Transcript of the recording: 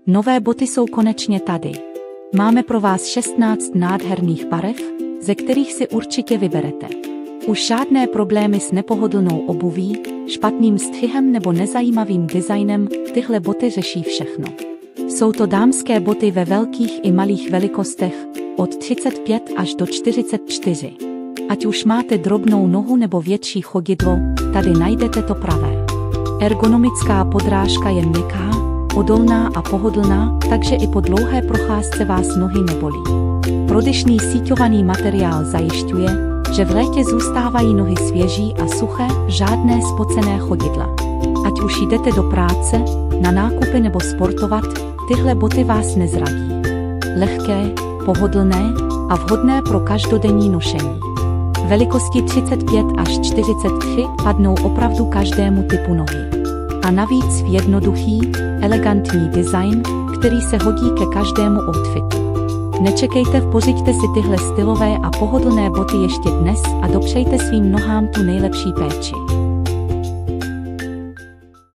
Nové boty jsou konečně tady. Máme pro vás 16 nádherných barev, ze kterých si určitě vyberete. Už žádné problémy s nepohodlnou obuví, špatným střihem nebo nezajímavým designem, tyhle boty řeší všechno. Jsou to dámské boty ve velkých i malých velikostech, od 35 až do 44. Ať už máte drobnou nohu nebo větší chodidlo, tady najdete to pravé. Ergonomická podrážka je měkká, odolná a pohodlná, takže i po dlouhé procházce vás nohy nebolí. Prodyšný síťovaný materiál zajišťuje, že v létě zůstávají nohy svěží a suché, žádné spocené chodidla. Ať už jdete do práce, na nákupy nebo sportovat, tyhle boty vás nezradí. Lehké, pohodlné a vhodné pro každodenní nošení. Velikosti 35 až 43 padnou opravdu každému typu nohy. A navíc v jednoduchý, elegantní design, který se hodí ke každému outfitu. Nečekejte, pořiďte si tyhle stylové a pohodlné boty ještě dnes a dopřejte svým nohám tu nejlepší péči.